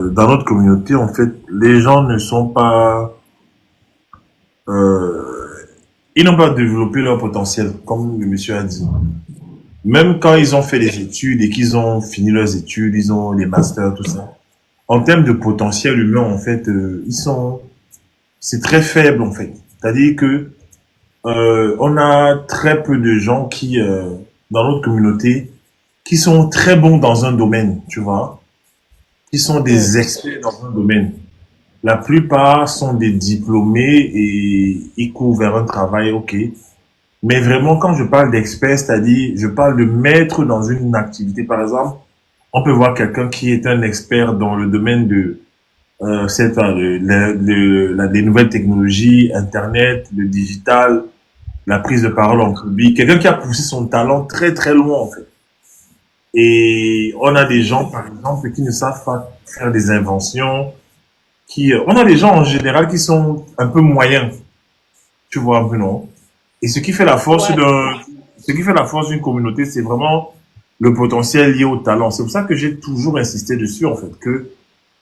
Dans notre communauté, en fait, les gens ne sont pas, euh, ils n'ont pas développé leur potentiel, comme le monsieur a dit. Même quand ils ont fait des études et qu'ils ont fini leurs études, ils ont les masters, tout ça. En termes de potentiel humain, en fait, c'est très faible, en fait. C'est-à-dire que on a très peu de gens dans notre communauté, qui sont très bons dans un domaine, tu vois, qui sont Mm. des experts dans un domaine. La plupart sont des diplômés et ils courent vers un travail, ok. Mais vraiment, quand je parle d'expert, c'est-à-dire, je parle de maître dans une activité. Par exemple, on peut voir quelqu'un qui est un expert dans le domaine des nouvelles technologies, Internet, le digital, la prise de parole en public. Quelqu'un qui a poussé son talent très très loin, en fait. Et on a des gens, par exemple, qui ne savent pas faire des inventions, on a des gens en général qui sont un peu moyens, tu vois un peu, non? Et Ouais. ce qui fait la force d'une communauté, c'est vraiment le potentiel lié au talent. C'est pour ça que j'ai toujours insisté dessus, en fait, que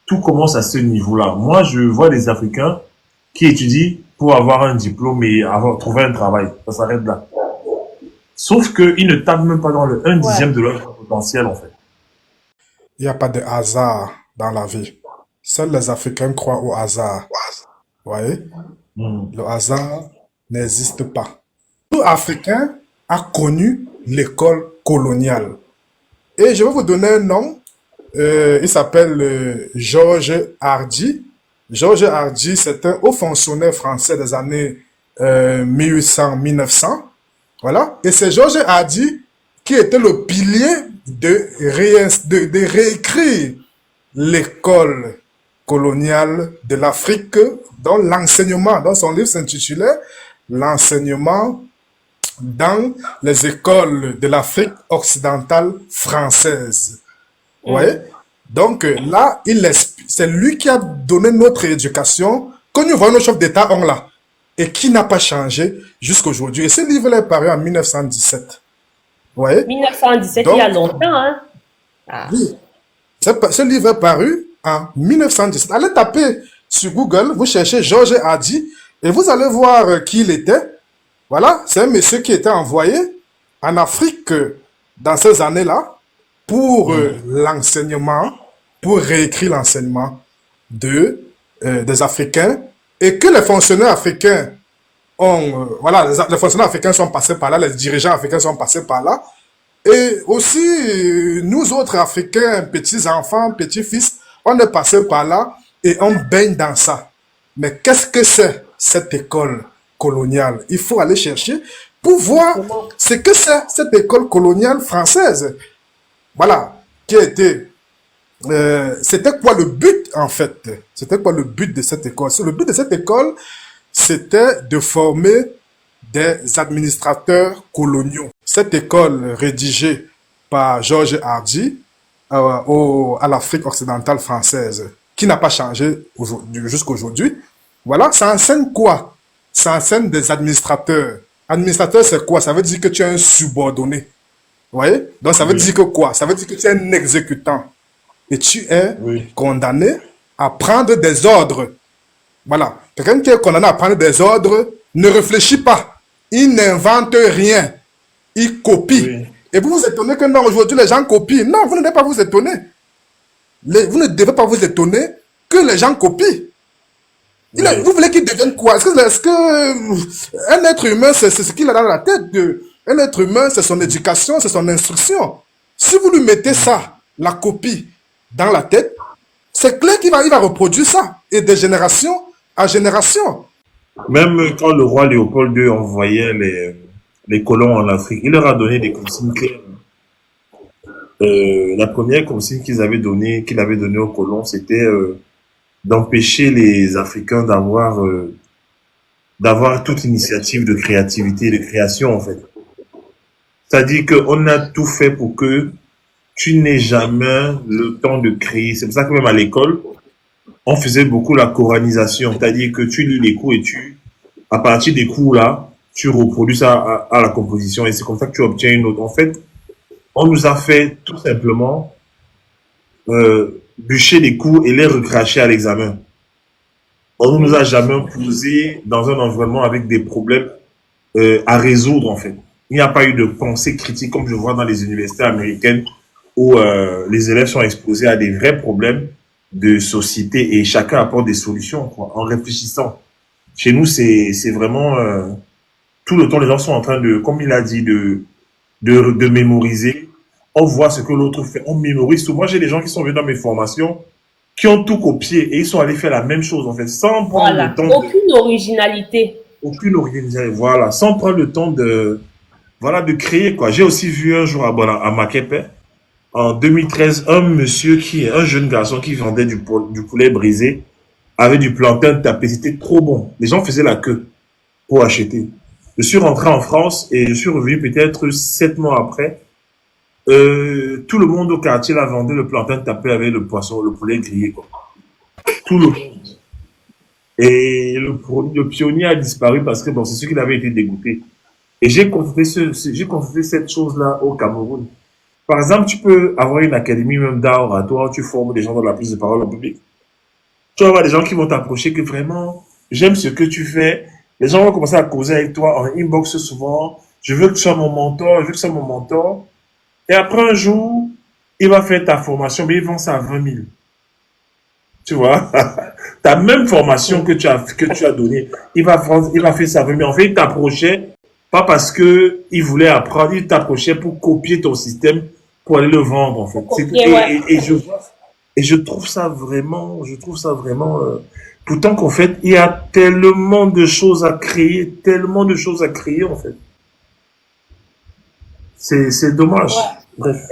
tout commence à ce niveau-là. Moi, je vois des Africains qui étudient pour avoir un diplôme et trouver un travail. Ça s'arrête là. Sauf qu'ils ne tapent même pas dans le un Ouais. dixième de leur potentiel, en fait. Il n'y a pas de hasard dans la vie. Seuls les Africains croient au hasard. Vous voyez? Mm. Le hasard n'existe pas. Tout Africain a connu l'école coloniale. Et je vais vous donner un nom. Il s'appelle Georges Hardy. Georges Hardy, c'est un haut fonctionnaire français des années 1800-1900. Voilà. Et c'est Georges Hardy qui était le pilier de réécrire l'école coloniale de l'Afrique, dont l'enseignement, dans son livre s'intitulait L'enseignement dans les écoles de l'Afrique occidentale française. Mm. Ouais. Donc là, c'est lui qui a donné notre éducation que nous voyons nos chefs d'État ont là et qui n'a pas changé jusqu'à aujourd'hui. Et ce livre est paru en 1917. Ouais. 1917, il y a Donc, longtemps, hein? Ah. oui, ce livre est paru en 1917. Allez taper sur Google, vous cherchez Georges Hardy et vous allez voir qui il était. Voilà, c'est un monsieur qui était envoyé en Afrique dans ces années-là pour Mm. l'enseignement, pour réécrire l'enseignement des Africains et que les fonctionnaires africains voilà, les fonctionnaires africains sont passés par là, les dirigeants africains sont passés par là. Et aussi, nous autres Africains, petits-enfants, petits-fils, on est passé par là et on baigne dans ça. Mais qu'est-ce que c'est cette école coloniale? Il faut aller chercher pour voir Comment? ce que c'est cette école coloniale française. Voilà, qui a été... c'était quoi le but en fait? C'était quoi le but de cette école? Le but de cette école, c'était de former des administrateurs coloniaux. Cette école rédigée par Georges Hardy à l'Afrique occidentale française, qui n'a pas changé jusqu'à aujourd'hui, voilà, ça enseigne quoi? Ça enseigne des administrateurs. Administrateur, c'est quoi? Ça veut dire que tu es un subordonné. Vous voyez? Donc ça veut Oui, dire que quoi? Ça veut dire que tu es un exécutant. Et tu es oui, condamné à prendre des ordres. Voilà. Quelqu'un qui est condamné à prendre des ordres ne réfléchit pas. Il n'invente rien. Il copie. oui, Et vous vous étonnez que non, aujourd'hui les gens copient. Non, vous ne devez pas vous étonner. Vous ne devez pas vous étonner que les gens copient. oui. Vous voulez qu'il devienne quoi? Un être humain, c'est ce qu'il a dans la tête un être humain, c'est son éducation, c'est son instruction. Si vous lui mettez ça, la copie, dans la tête, c'est clair il va reproduire ça. Et de génération à génération. Même quand le roi Léopold II envoyait les colons en Afrique, il leur a donné des consignes claires. La première consigne qu'il avait donnée aux colons, c'était d'empêcher les Africains d'avoir toute initiative de créativité, de création en fait. C'est-à-dire qu'on a tout fait pour que tu n'aies jamais le temps de créer. C'est pour ça que même à l'école, on faisait beaucoup la coranisation, c'est-à-dire que tu lis les cours et à partir des cours là, tu reproduis ça à la composition et c'est comme ça que tu obtiens une note. En fait, on nous a fait tout simplement bûcher les coups et les recracher à l'examen. On ne nous a jamais posé dans un environnement avec des problèmes à résoudre, en fait. Il n'y a pas eu de pensée critique comme je vois dans les universités américaines où les élèves sont exposés à des vrais problèmes de société et chacun apporte des solutions, quoi, en réfléchissant. Chez nous, c'est vraiment tout le temps, les gens sont en train de, comme il a dit, de mémoriser. On voit ce que l'autre fait, on mémorise tout. Moi, j'ai des gens qui sont venus dans mes formations, qui ont tout copié et ils sont allés faire la même chose, en fait, sans prendre Voilà. le temps Aucune originalité. aucune organisation, voilà, sans prendre le temps de, voilà, de créer, quoi. J'ai aussi vu un jour à Makepe, en 2013, un jeune garçon qui vendait du poulet brisé, avait du plantain tapé, c'était trop bon. Les gens faisaient la queue pour acheter. Je suis rentré en France et je suis revenu peut-être 7 mois après. Tout le monde au quartier l'a vendu le plantain tapé avec le poisson, le poulet grillé, quoi. Tout le monde. Et le pionnier a disparu parce que bon, c'est sûr qu'il avait été dégoûté. Et j'ai constaté cette chose-là au Cameroun. Par exemple, tu peux avoir une académie même d'art oratoire, tu formes des gens dans la prise de parole en public. Tu vas avoir des gens qui vont t'approcher que vraiment, j'aime ce que tu fais. Les gens vont commencer à causer avec toi en inbox souvent. Je veux que tu sois mon mentor, je veux que tu sois mon mentor. Et après un jour, il va faire ta formation, mais il vend ça à 20 000. Tu vois? Ta même formation que tu as donnée, il va faire ça à 20 000. En fait, il t'approchait, pas parce que il voulait apprendre, il t'approchait pour copier ton système, pour aller le vendre, en fait. Copier, ouais. Et je trouve ça vraiment, pourtant qu'en fait, il y a tellement de choses à créer, tellement de choses à créer, en fait. C'est dommage. Ouais. Bref.